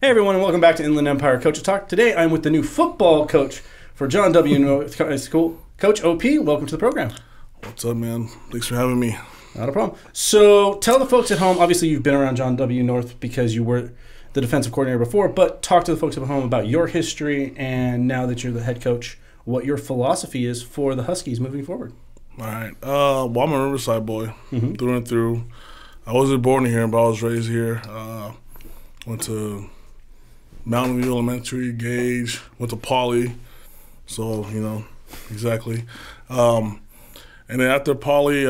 Hey everyone, and welcome back to Inland Empire Coach Talk. Today I'm with the new football coach for John W. North High School, Coach OP. Welcome to the program. What's up, man? Thanks for having me. Not a problem. So tell the folks at home, obviously you've been around John W. North because you were the defensive coordinator before, but talk to the folks at home about your history and now that you're the head coach, what your philosophy is for the Huskies moving forward. All right. Well, I'm a Riverside boy through and through. I wasn't born here, but I was raised here. Went to Mountain View Elementary, Gage, went to Pauley. So, exactly. And then after Pauley,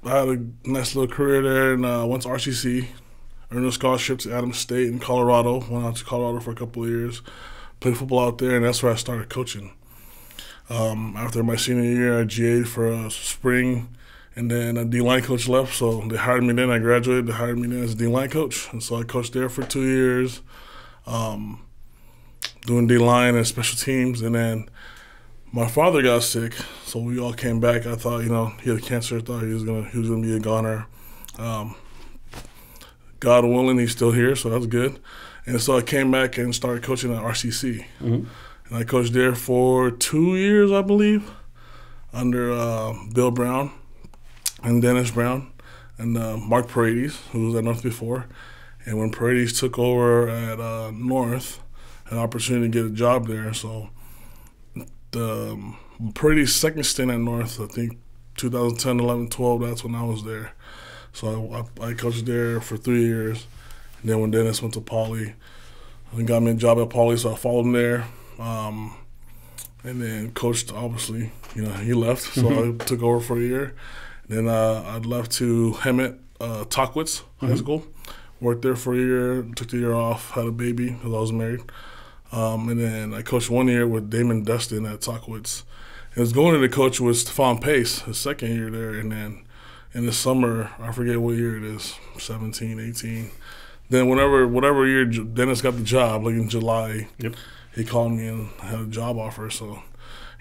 I had a nice little career there and went to RCC, earned a scholarship to Adams State in Colorado. Went out to Colorado for a couple of years, played football out there, and that's where I started coaching. After my senior year, I GA'd for a spring, and then a D-line coach left, so they hired me then. I graduated, they hired me then as a D-line coach, and so I coached there for 2 years, doing D-line and special teams, and then my father got sick, so we all came back. I thought, he had cancer. I thought he was gonna be a goner. God willing, he's still here, so that's good. And so I came back and started coaching at RCC. And I coached there for 2 years, I believe, under Bill Brown and Dennis Brown and Mark Paredes, who was at North before. And when Paredes took over at North, I had an opportunity to get a job there. So Paredes' second stint at North, I think 2010, 11, 12, that's when I was there. So I coached there for 3 years. And then when Dennis went to Pauley, he got me a job at Pauley, so I followed him there. And then coached, obviously, he left, so I took over for a year. Then I left to Hemet Tockwitz High School, worked there for a year, took the year off, had a baby because I was married. And then I coached 1 year with Damon Dustin at Tockwitz. And was going to coach with Stephon Pace, his second year there. And then in the summer, I forget what year it is, 17, 18. Then whatever year Dennis got the job, like in July, he called me and had a job offer. So,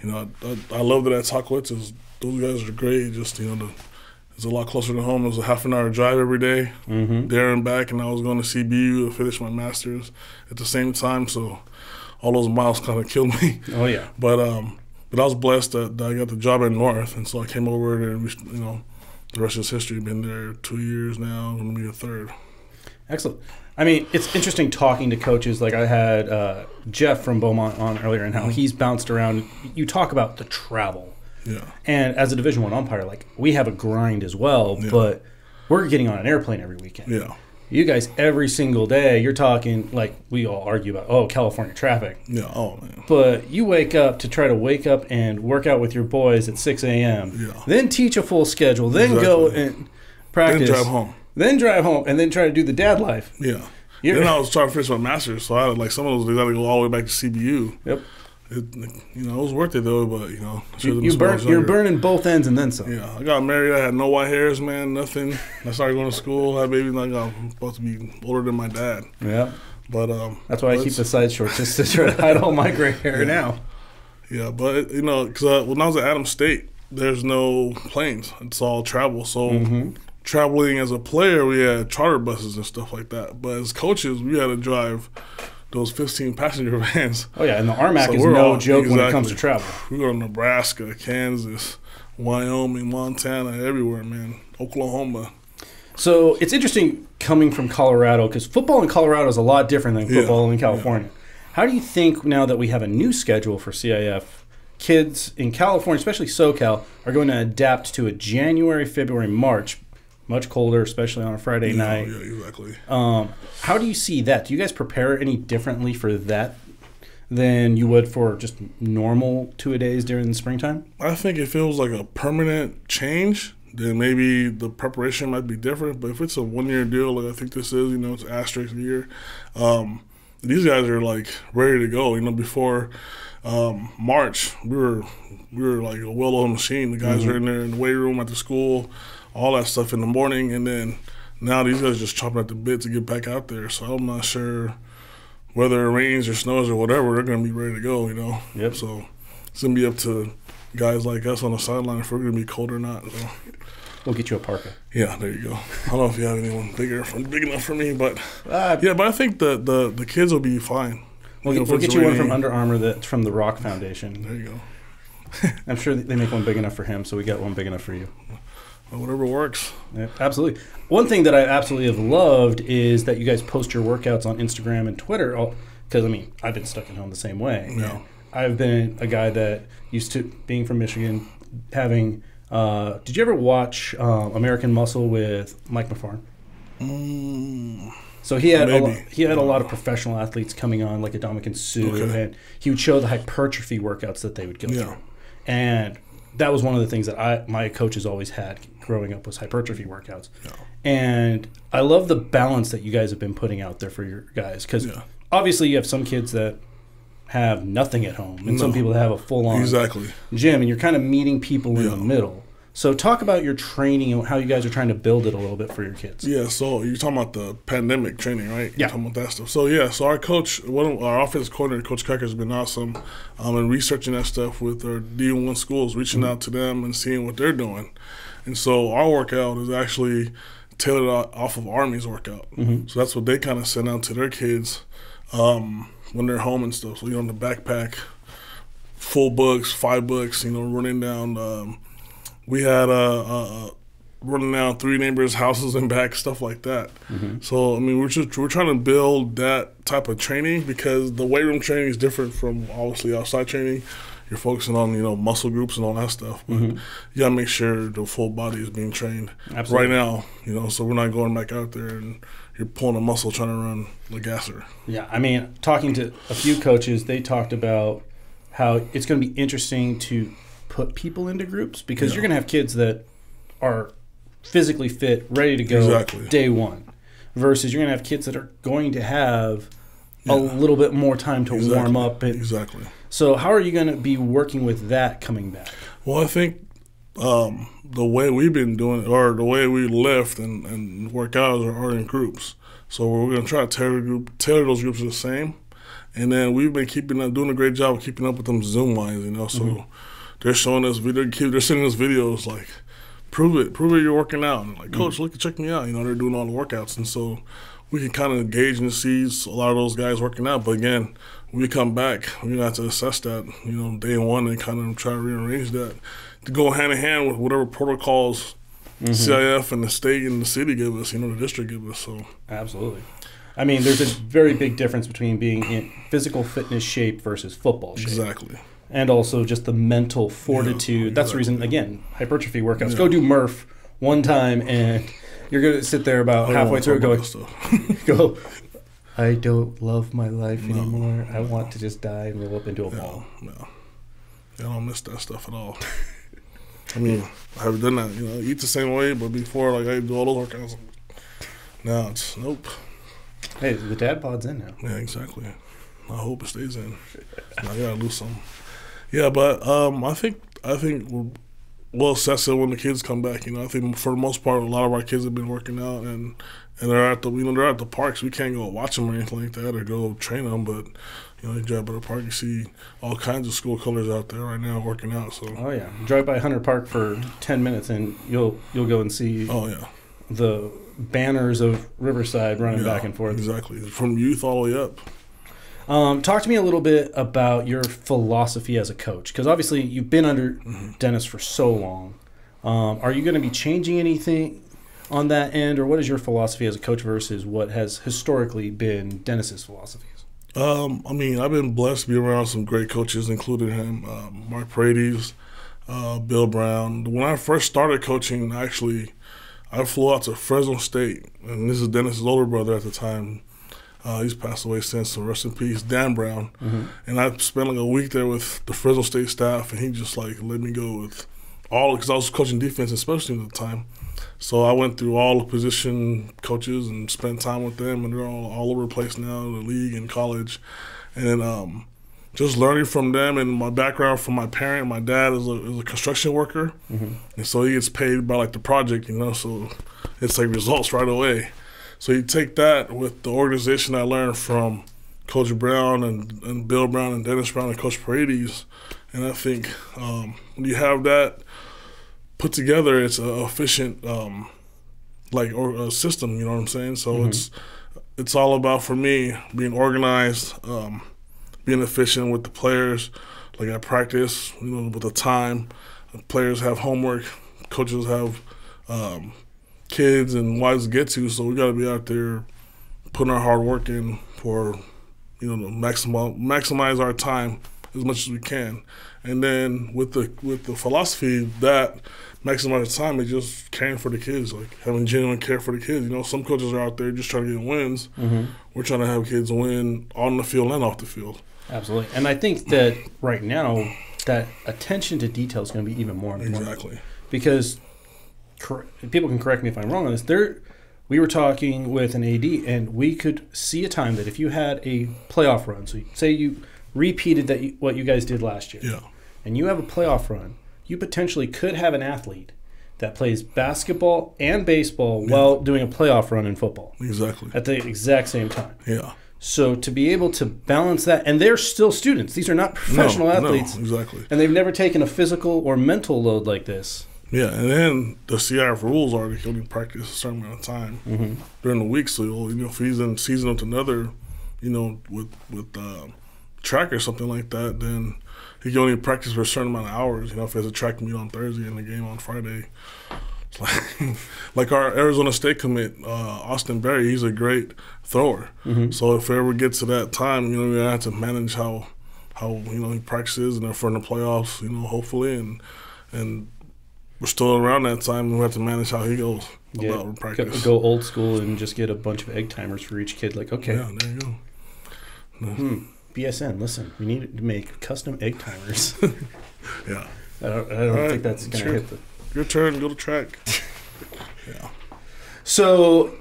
I loved it at Tockwitz. Those guys are great. Just, it's a lot closer to home. It was a half-an-hour drive every day, there and back. And I was going to CBU to finish my master's at the same time. So all those miles kind of killed me. Oh, yeah. But I was blessed that I got the job at North. And so I came over there and, the rest is history. Been there 2 years now. I'm going to be a third. Excellent. I mean, it's interesting talking to coaches. Like I had Jeff from Beaumont on earlier and how he's bounced around. You talk about the travel. Yeah. And as a Division I umpire, like we have a grind as well, but we're getting on an airplane every weekend. Yeah. You guys, every single day, you're talking, like we all argue about, California traffic. Yeah, oh, man. But you wake up to try to wake up and work out with your boys at 6 a.m., then teach a full schedule, then go and practice. Then drive home, and then try to do the dad life. Yeah. Then I was trying to finish my master's, so I had, some of those days I had to go all the way back to CBU. Yep. It was worth it, though, but, you're burning both ends and then some. Yeah. I got married. I had no white hairs, man, nothing. I started going to school, had babies, and I'm supposed to be older than my dad. Yeah. But that's why I keep the side short, just to try to hide all my gray hair now. Yeah, but, because when I was at Adams State, there's no planes. It's all travel, so traveling as a player, we had charter buses and stuff like that. But as coaches, we had to drive those 15-passenger vans. Oh, yeah, and the RMAC is no joke when it comes to travel. We go to Nebraska, Kansas, Wyoming, Montana, everywhere, man, Oklahoma. So it's interesting coming from Colorado because football in Colorado is a lot different than football in California. Yeah. How do you think now that we have a new schedule for CIF, kids in California, especially SoCal, are going to adapt to a January, February, March, much colder, especially on a Friday night. Yeah, exactly. How do you see that? Do you guys prepare any differently for that than you would for just normal two-a-days during the springtime? I think it feels like a permanent change. Then maybe the preparation might be different. But if it's a one-year deal, like I think this is, it's an asterisk year, these guys are, ready to go. Before March, we were like a well-oiled machine. The guys are in there in the weight room at the school, all that stuff in the morning, and then now these guys are just chopping at the bit to get back out there. So I'm not sure whether it rains or snows or whatever, they're going to be ready to go, Yep. So it's going to be up to guys like us on the sideline if we're going to be cold or not. So. We'll get you a parka. Yeah, there you go. I don't know if you have anyone big enough for me, but yeah, but I think the kids will be fine. We'll get you one from Under Armour that's from the Rock Foundation. There you go. I'm sure they make one big enough for him, so we got one big enough for you. Well, whatever works. Yeah, absolutely. One thing that I absolutely have loved is that you guys post your workouts on Instagram and Twitter. Because, I mean, I've been stuck at home the same way. Yeah. I've been a guy that used to, being from Michigan, having did you ever watch American Muscle with Mike McFarland? So he had a lot of professional athletes coming on, like Adama Sue, and he would show the hypertrophy workouts that they would go through. And that was one of the things that my coaches always had growing up was hypertrophy workouts. Yeah. And I love the balance that you guys have been putting out there for your guys. Because obviously you have some kids that have nothing at home and some people that have a full-on gym. And you're kind of meeting people in the middle. So talk about your training and how you guys are trying to build it a little bit for your kids. Yeah, so you're talking about the pandemic training, right? Yeah. You're talking about that stuff. So, so our coach, our offensive coordinator, Coach Kecker, has been awesome in researching that stuff with our D1 schools, reaching out to them and seeing what they're doing. And so our workout is actually tailored off of Army's workout. So that's what they kind of send out to their kids when they're home and stuff. So, the backpack, full books, 5 books, running down we had running down 3 neighbors' houses and back, stuff like that. So I mean, we're trying to build that type of training because the weight room training is different from obviously outside training. You're focusing on muscle groups and all that stuff, but you gotta make sure the full body is being trained right now. So we're not going back out there and you're pulling a muscle trying to run the gasser. Yeah, I mean, talking to a few coaches, they talked about how it's going to be interesting to put people into groups because you're going to have kids that are physically fit, ready to go day one, versus you're going to have kids that are going to have a little bit more time to warm up. So how are you going to be working with that coming back? Well, I think the way we've been doing it, or the way we lift and work out are in groups. So we're going to try to tailor those groups the same. And then we've been doing a great job of keeping up with them Zoom-wise, so they're showing us they're sending us videos like, prove it you're working out. And like, Coach, check me out. They're doing all the workouts. And so we can kind of gauge and see a lot of those guys working out. But again, when we come back, we have to assess that, day one and kind of try to rearrange that to go hand in hand with whatever protocols CIF and the state and the city give us, the district give us. So absolutely. I mean, there's a very big difference between being in physical fitness shape versus football shape. Exactly. And also just the mental fortitude. That's the reason, again, hypertrophy workouts. Go do Murph one time, and you're going to sit there about halfway through going, I don't love my life anymore. I want to just die and roll up into a ball. No. I don't miss that stuff at all. I mean, I haven't done that. Eat the same way, but before, I do all those workouts. Now it's nope. Hey, the dad pod's in now. Yeah, exactly. I hope it stays in. I gotta lose some. Yeah, but I think we'll assess it when the kids come back. I think for the most part, a lot of our kids have been working out and they're at the parks. We can't go watch them or anything like that or go train them, but you drive by the park, you see all kinds of school colors out there right now working out. So drive by Hunter Park for 10 minutes and you'll go and see the banners of Riverside running back and forth. Exactly, from youth all the way up. Talk to me a little bit about your philosophy as a coach, because obviously you've been under Dennis for so long. Are you going to be changing anything on that end, or what is your philosophy as a coach versus what has historically been Dennis's philosophies? I mean, I've been blessed to be around some great coaches, including him, Mark Paredes, Bill Brown. When I first started coaching, actually, I flew out to Fresno State, and this is Dennis's older brother at the time. He's passed away since, so rest in peace, Dan Brown. And I spent a week there with the Fresno State staff, and he just let me go with all, because I was coaching defense and special teams at the time. So I went through all the position coaches and spent time with them, and they're all over the place now, the league and college. And just learning from them, and my background from my parent. My dad is a construction worker, and so he gets paid by the project, so it's results right away. So you take that with the organization I learned from Coach Brown and Bill Brown and Dennis Brown and Coach Paredes, and I think when you have that put together. It's a efficient or a system. You know what I'm saying? So it's all about, for me, being organized, being efficient with the players. Like at practice, with the time, players have homework, coaches have kids and wives to get to. So we got to be out there putting our hard work in for, to maximize our time as much as we can. And then with the philosophy that maximize time is just caring for the kids, like having genuine care for the kids. Some coaches are out there just trying to get wins. We're trying to have kids win on the field and off the field. Absolutely. And I think that right now that attention to detail is going to be even more important. Exactly. Because people can correct me if I'm wrong on this. We were talking with an AD, and we could see a time that if you had a playoff run, so say you repeated what you guys did last year, and you have a playoff run, you potentially could have an athlete that plays basketball and baseball while doing a playoff run in football. Exactly. At the exact same time. Yeah. So to be able to balance that, and they're still students. These are not professional athletes. No, exactly. And they've never taken a physical or mental load like this. Yeah, and then the CIF rules are they can only practice a certain amount of time during the week. So, if he's in season with another, with track or something like that, then he can only practice for a certain amount of hours. If he has a track meet on Thursday and a game on Friday. It's like our Arizona State commit, Austin Berry, he's a great thrower. So if it ever gets to that time, we have to manage how he practices and for in the playoffs, hopefully, and we're still around that time, and we have to manage how he goes about practice. Go old school and just get a bunch of egg timers for each kid. Like, okay. Yeah, there you go. No. BSN, listen, we need to make custom egg timers. Yeah. I don't think that's going to hit the... Your turn, go to track. Yeah. So,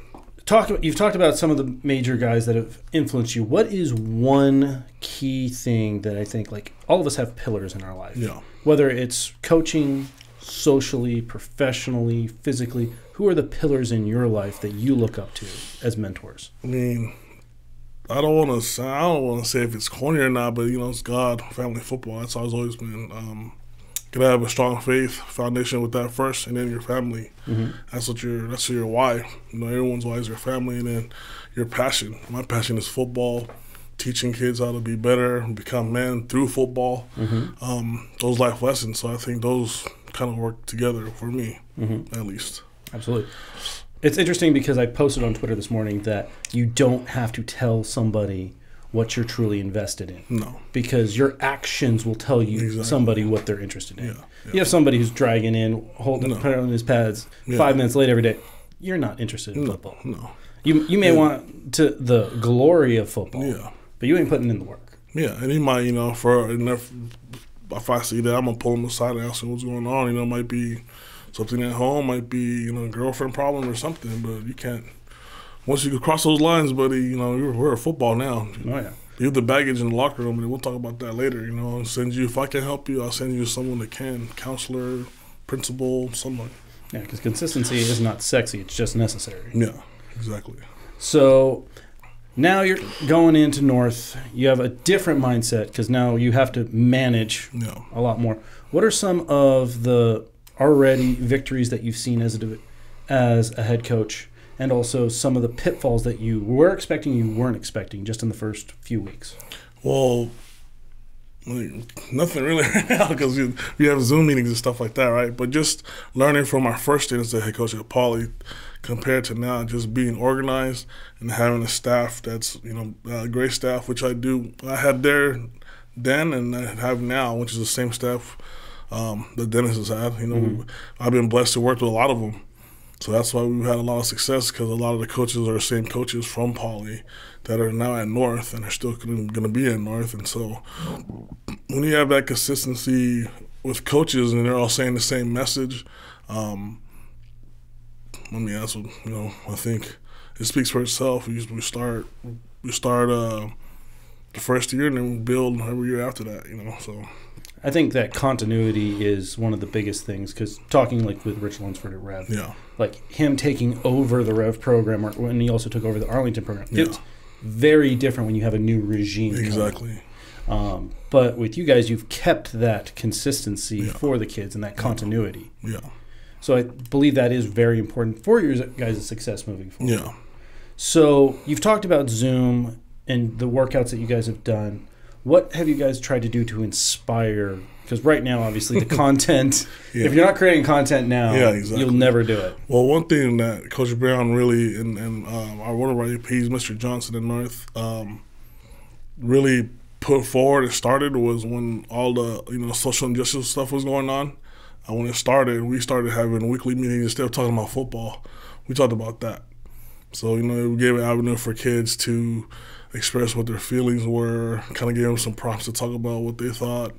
you've talked about some of the major guys that have influenced you. What is one key thing that I think, like, all of us have pillars in our life? Yeah. Whether it's coaching, socially, professionally, physically, who are the pillars in your life that you look up to as mentors? I mean, I don't want to say if it's corny or not, but it's God, family, football. That's how it's always been. Gotta have a strong faith foundation with that first, and then your family. That's your why. Everyone's why is your family, and then your passion. My passion is football, teaching kids how to be better, become men through football. Those life lessons. So I think those kind of work together for me, at least. Absolutely. It's interesting because I posted on Twitter this morning that you don't have to tell somebody what you're truly invested in. No. Because your actions will tell you somebody what they're interested in. Yeah. You have somebody who's dragging in, putting it on his pads 5 minutes late every day. You're not interested in football. No. You may want the glory of football, but you ain't putting in the work. Yeah, and he might, if I see that, I'm going to pull him aside and ask him what's going on. It might be something at home, might be, a girlfriend problem or something, but you can't. Once you cross those lines, buddy, we're at football now. Oh, yeah. You have the baggage in the locker room, and we'll talk about that later. I'll send you, if I can help you, I'll send you someone that can, counselor, principal, someone. Yeah, because consistency is not sexy, it's just necessary. Yeah, exactly. So now you're going into North. You have a different mindset because now you have to manage a lot more. What are some of the already victories that you've seen as a head coach, and also some of the pitfalls that you were expecting you weren't expecting just in the first few weeks? Well, nothing really right now because we have Zoom meetings and stuff like that, right? But just learning from our first stint as the head coach at Poly compared to now, just being organized and having a staff that's, a great staff, which I had there then and I have now, which is the same staff that Dennis has had. I've been blessed to work with a lot of them. So that's why we've had a lot of success because a lot of the coaches are the same coaches from Poly that are now at North and are still going to be at North. And so when you have that consistency with coaches and they're all saying the same message, that's what, I think it speaks for itself. We start the first year and then we build every year after that, so. I think that continuity is one of the biggest things because talking like with Rich Lunsford at Rev, like him taking over the Rev program or when he also took over the Arlington program, it's very different when you have a new regime. Exactly. But with you guys, you've kept that consistency for the kids and that continuity. Yeah. So I believe that is very important for your guys' success moving forward. Yeah. So you've talked about Zoom and the workouts that you guys have done. What have you guys tried to do to inspire? Because right now, obviously, the content, if you're not creating content now, you'll never do it. Well, one thing that Coach Brown really, and our one of our APs, Mr. Johnson in North, really put forward and started was when all the social injustice stuff was going on. And when it started, we started having weekly meetings instead of talking about football. We talked about that. So, we gave an avenue for kids to express what their feelings were, kind of gave them some prompts to talk about what they thought.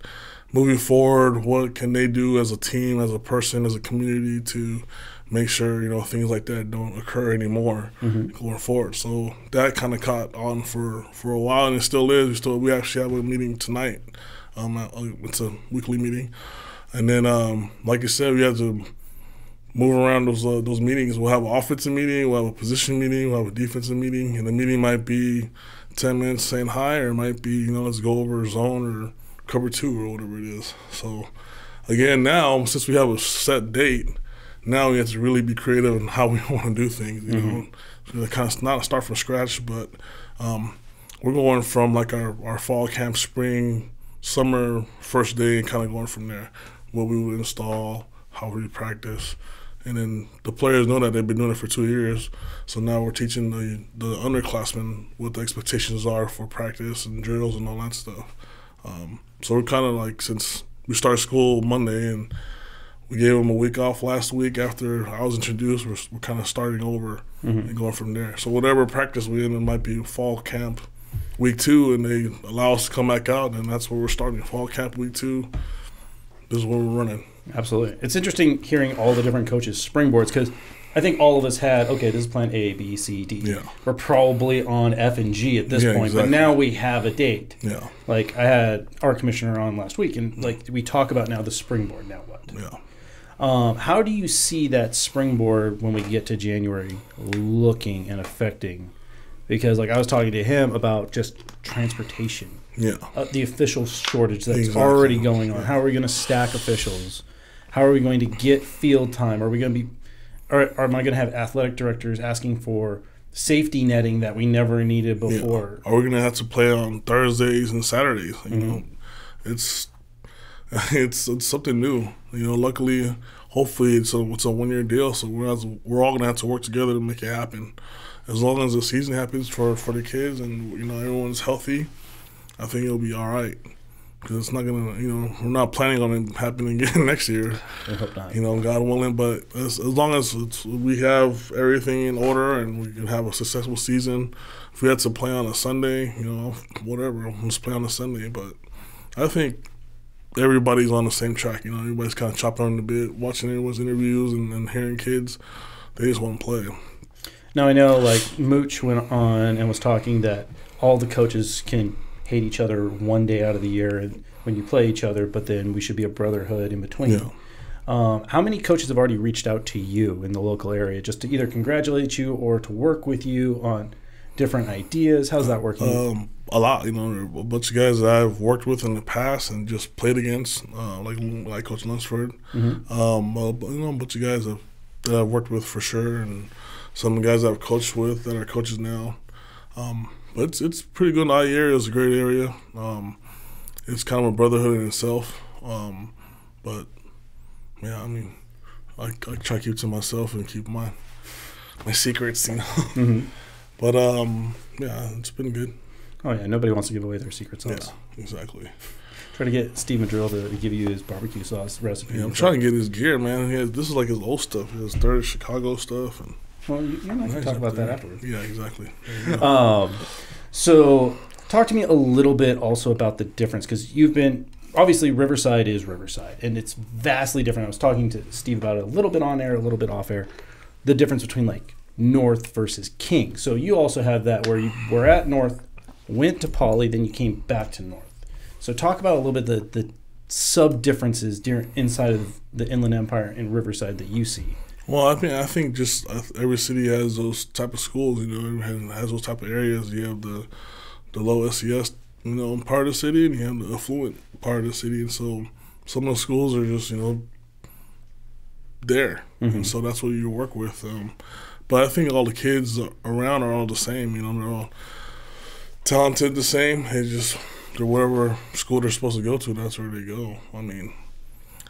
Moving forward, what can they do as a team, as a person, as a community to make sure, things like that don't occur anymore going forward. So that kind of caught on for a while, and it still is. We actually have a meeting tonight. It's a weekly meeting. And then, like you said, we have to move around those meetings. We'll have an offensive meeting, we'll have a position meeting, we'll have a defensive meeting, and the meeting might be 10 minutes saying hi, or it might be, let's go over zone or cover 2 or whatever it is. So, again, now, since we have a set date, now we have to really be creative in how we want to do things, So kind of not start from scratch, but we're going from like our fall camp, spring, summer, first day, and kind of going from there. What we would install, how we practice. And then the players know that they've been doing it for 2 years. So now we're teaching the underclassmen what the expectations are for practice and drills and all that stuff. So we're kind of like, since we started school Monday and we gave them a week off last week after I was introduced, we're kind of starting over and going from there. So whatever practice we're in, it might be fall camp week 2, and they allow us to come back out, and that's where we're starting. Fall camp week 2, this is where we're running. Absolutely. It's interesting hearing all the different coaches' springboards, because I think all of us had, okay, this is plan A, B, C, D. Yeah. We're probably on F and G at this point, exactly. But now we have a date. Yeah. Like, I had our commissioner on last week, and like we talk about now the springboard, now what? Yeah. How do you see that springboard when we get to January looking and affecting? Because like I was talking to him about just transportation. Yeah. The official shortage that's already going on. How are we going to stack officials? How are we going to get field time? Are we going to be, or am I going to have athletic directors asking for safety netting that we never needed before? Yeah. Are we going to have to play on Thursdays and Saturdays? It's something new. Luckily, hopefully it's a 1-year deal. So we're all going to have to work together to make it happen. As long as the season happens for the kids and everyone's healthy, I think it'll be all right. Because it's not going to, we're not planning on it happening again next year. I hope not. God willing. But as long as we have everything in order and we can have a successful season, if we had to play on a Sunday, whatever, let's play on a Sunday. But I think everybody's on the same track. Everybody's kind of chopping on the bit, watching everyone's interviews and hearing kids. They just want to play. Now, I know, like, Mooch went on and was talking that all the coaches can hate each other one day out of the year and when you play each other, but then we should be a brotherhood in between. Yeah. How many coaches have already reached out to you in the local area just to either congratulate you or to work with you on different ideas? How's that working? A lot. A bunch of guys that I've worked with in the past and just played against, like Coach Lunsford. A bunch of guys that I've worked with for sure, and some of the guys I've coached with that are coaches now. But it's pretty good. Our area is a great area. It's kind of a brotherhood in itself. But yeah, I try to keep it to myself and keep my secrets, But yeah, it's been good. Oh yeah, nobody wants to give away their secret sauce. Yeah, exactly. Try to get Steve Madrill to give you his barbecue sauce recipe. Yeah, I'm trying to get his gear, man. This is like his old stuff. His third Chicago stuff. And well, you're not going to talk about that afterwards. Yeah, exactly. So talk to me a little bit also about the difference, because you've been – obviously Riverside is Riverside, and it's vastly different. I was talking to Steve about it a little bit on air, a little bit off air, the difference between like North versus King. So you also have that where you were at North, went to Poly, then you came back to North. So talk about a little bit the sub-differences inside of the Inland Empire and Riverside that you see. Well, I think just every city has those type of schools, has those type of areas. You have the low SES, part of the city, and you have the affluent part of the city. And so some of the schools are just, there. And so that's what you work with. But I think all the kids around are all the same. You know, they're all talented the same. They're whatever school they're supposed to go to, that's where they go. I mean,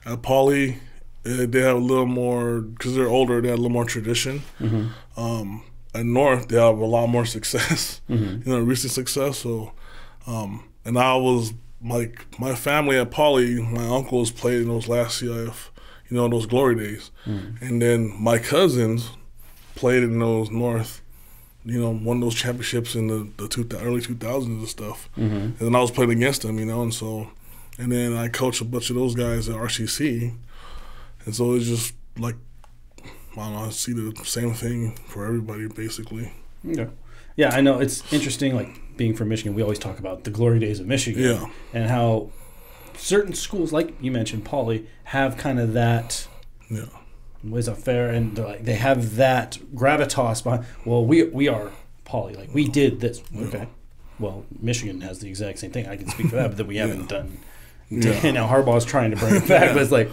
at Pauley, they have a little more, because they're older, they have a little more tradition. At North, they have a lot more success, you know, recent success. So, and I was, like, my family at Pauley, my uncles played in those last CIF, you know, those glory days. And then my cousins played in those North, you know, won those championships in the early 2000s and stuff. And then I was playing against them, you know, and so, and then I coached a bunch of those guys at RCC. And so it's just like, I don't know, I see the same thing for everybody, basically. Yeah, I know. It's interesting, like, being from Michigan, we always talk about the glory days of Michigan and how certain schools, like you mentioned, Pauley, have kind of that was a fair, and like, they have that gravitas behind, well, we are Pauley. Like, we did this. Okay. Well, Michigan has the exact same thing. I can speak for that, but that we haven't done. Now Harbaugh's trying to bring it back, but it's like,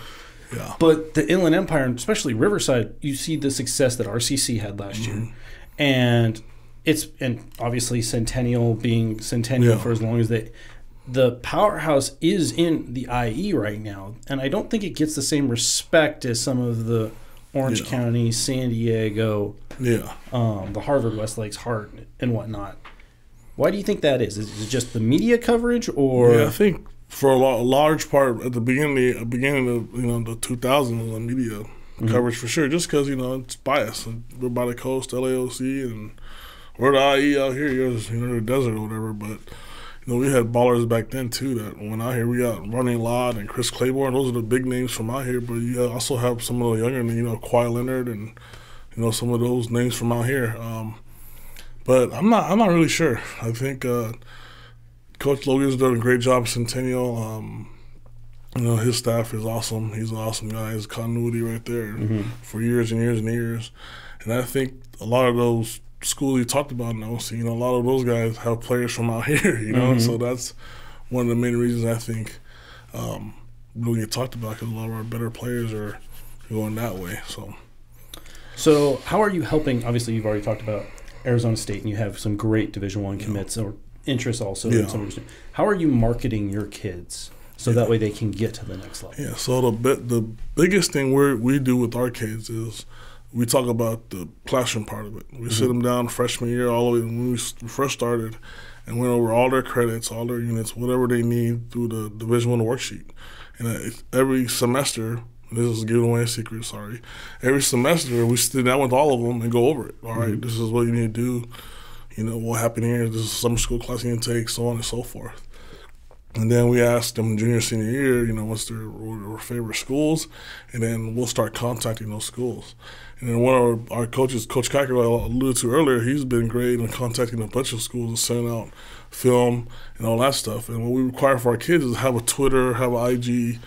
but the Inland Empire, and especially Riverside, you see the success that RCC had last year. And obviously Centennial being Centennial for as long as the powerhouse is in the IE right now. And I don't think it gets the same respect as some of the Orange County, San Diego, the Harvard, Westlakes, Hart, and whatnot. Why do you think that is? Is it just the media coverage, or? Yeah, I think for a large part at the beginning of the 2000s, the media coverage for sure, just because, you know, it's biased. We're by the coast, LAOC, and we're the IE out here, you're the desert or whatever. But, you know, we had ballers back then too that went out here. We got Ronnie Lott and Chris Claiborne. Those are the big names from out here. But you also have some of the younger, you know, Kawhi Leonard and, you know, some of those names from out here. But I'm not really sure. I think Coach Logan's done a great job at Centennial. You know, his staff is awesome. He's an awesome guy. His continuity right there for years and years and years. And I think a lot of those schools you talked about now, so, you know, a lot of those guys have players from out here, you know. So that's one of the main reasons I think we don't get talked about, because a lot of our better players are going that way. So how are you helping? Obviously, you've already talked about Arizona State, and you have some great Division I commits or interests also. In some how are you marketing your kids so that way they can get to the next level? Yeah, so the biggest thing we do with our kids is we talk about the classroom part of it. We sit them down freshman year all the way when we first started and went over all their credits, all their units, whatever they need through the Division I worksheet. And every semester, this is giving away a secret, sorry. Every semester, we sit down with all of them and go over it. All right, this is what you need to do. You know, what happened here, this is summer school class you can take, so on and so forth. And then we ask them junior, senior year, you know, what's their favorite schools, and then we'll start contacting those schools. And then one of our coaches, Coach Kiker, I alluded to earlier, he's been great in contacting a bunch of schools and sending out film and all that stuff. And what we require for our kids is have a Twitter, have an IG,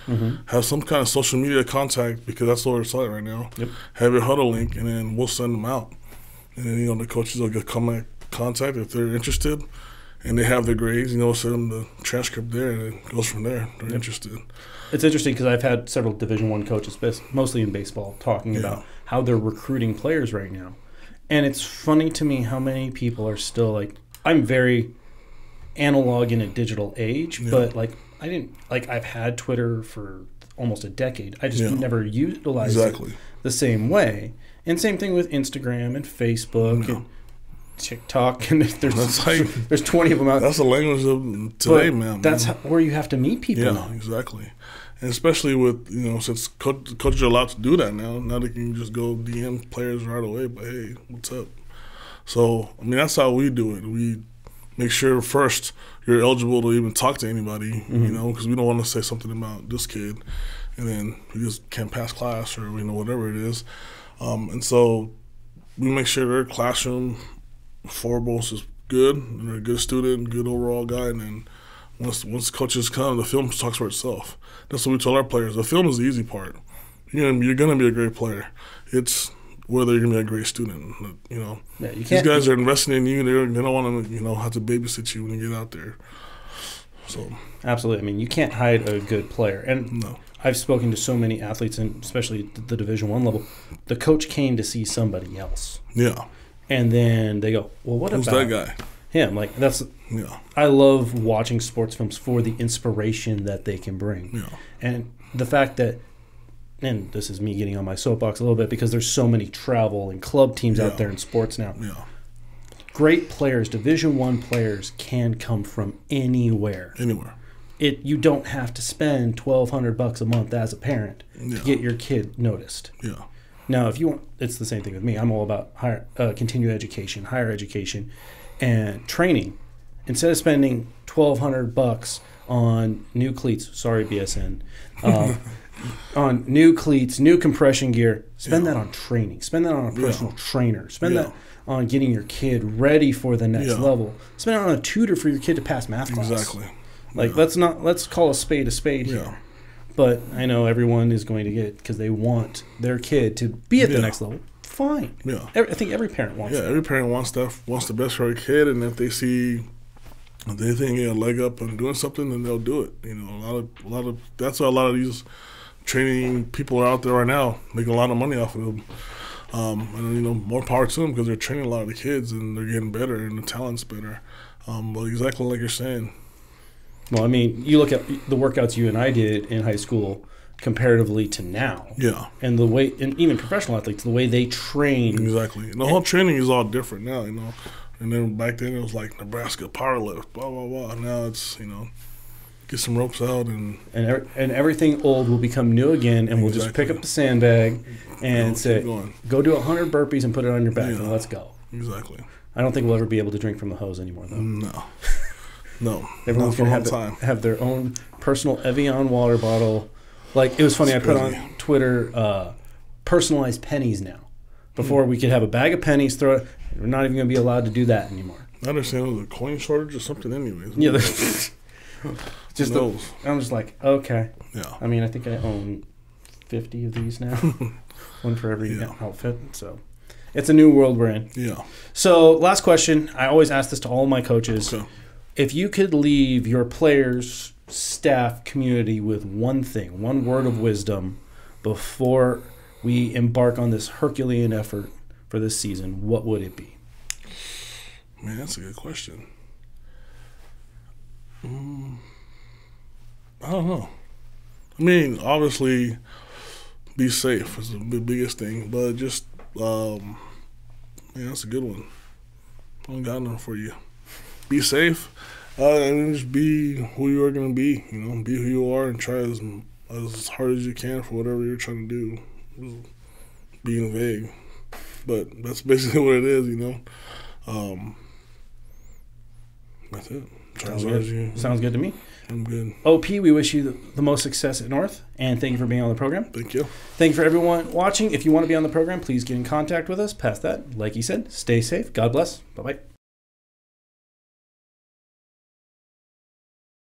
have some kind of social media contact, because that's what we're selling right now. Have your huddle link, and then we'll send them out. And then, you know, the coaches will get contact if they're interested, and they have their grades, you know, send them the transcript there, and it goes from there. They're interested. It's interesting because I've had several Division I coaches, mostly in baseball, talking about how they're recruiting players right now. And it's funny to me how many people are still like, I'm very analog in a digital age, but like I've had Twitter for almost a decade. I just never utilized it the same way. And same thing with Instagram and Facebook and TikTok, and there's 20 of them out. That's the language of today, man. That's where you have to meet people. Yeah, exactly. And especially with, you know, since coaches are allowed to do that now they can just go DM players right away, but hey, what's up? So, I mean, that's how we do it. We make sure first you're eligible to even talk to anybody, you know, because we don't want to say something about this kid and then you just can't pass class or, you know, whatever it is. And so we make sure their classroom foremost is good, and they're a good student, good overall guy, and then once coaches come, the film talks for itself. That's what we tell our players. The film is the easy part. You're gonna be a great player. It's whether you're gonna be a great student. You know, these guys are investing in you. They don't want to, you know, have to babysit you when you get out there. So absolutely. I mean, you can't hide a good player, and I've spoken to so many athletes, and especially at the Division I level. The coach came to see somebody else. Yeah. And then they go, well, what Who's about that guy? him? Like, that's I love watching sports films for the inspiration that they can bring. Yeah. And the fact that, and this is me getting on my soapbox a little bit because there's so many travel and club teams out there in sports now. Yeah. Great players, Division I players can come from anywhere. Anywhere. You don't have to spend $1,200 a month as a parent to get your kid noticed. Yeah. Now, if you want, it's the same thing with me. I'm all about continued education, higher education, and training. Instead of spending $1,200 on new cleats, sorry BSN, on new cleats, new compression gear, spend that on training. Spend that on a personal trainer. Spend that on getting your kid ready for the next level. Spend it on a tutor for your kid to pass math class. Exactly. Like, let's call a spade here. But I know everyone is going to get it because they want their kid to be at the next level. Fine. Yeah. I think every parent wants that. Yeah, every parent wants the best for their kid, and if they think get a leg up on doing something, then they'll do it. You know, a lot of that's why a lot of these training people are out there right now making a lot of money off of them. And you know, more power to them because they're training a lot of the kids and they're getting better and the talent's better. But exactly like you're saying. Well, I mean, you look at the workouts you and I did in high school comparatively to now. Yeah. And the way, and even professional athletes, the way they train. Exactly. And the whole training is all different now, you know. And then back then it was like Nebraska powerlift, blah, blah, blah. Now it's, you know, get some ropes out and everything old will become new again, and we'll just pick up the sandbag and say, go do 100 burpees and put it on your back and let's go. Exactly. I don't think we'll ever be able to drink from the hose anymore, though. No. No. Everyone's going to have their own personal Evian water bottle. Like, it was funny, I put on Twitter personalized pennies now. Before we could have a bag of pennies, throw it. We're not even going to be allowed to do that anymore. I understand it was a coin shortage or something anyways. Yeah. Just I'm just like, okay. Yeah. I mean, I think I own 50 of these now. One for every outfit. So it's a new world we're in. Yeah. So last question. I always ask this to all my coaches. Okay. If you could leave your players, staff, community with one thing, one word of wisdom before we embark on this Herculean effort for this season, what would it be? Man, that's a good question. I don't know. I mean, obviously, be safe is the biggest thing, but just, man, that's a good one. I don't got nothing for you. Be safe, and just be who you are going to be. You know, be who you are and try as hard as you can for whatever you're trying to do. Being vague, but that's basically what it is. You know, that's it. Sounds good to me. I'm good. OP, we wish you the most success at North, and thank you for being on the program. Thank you. Thank you for everyone watching. If you want to be on the program, please get in contact with us. Past that, like he said, stay safe. God bless. Bye-bye.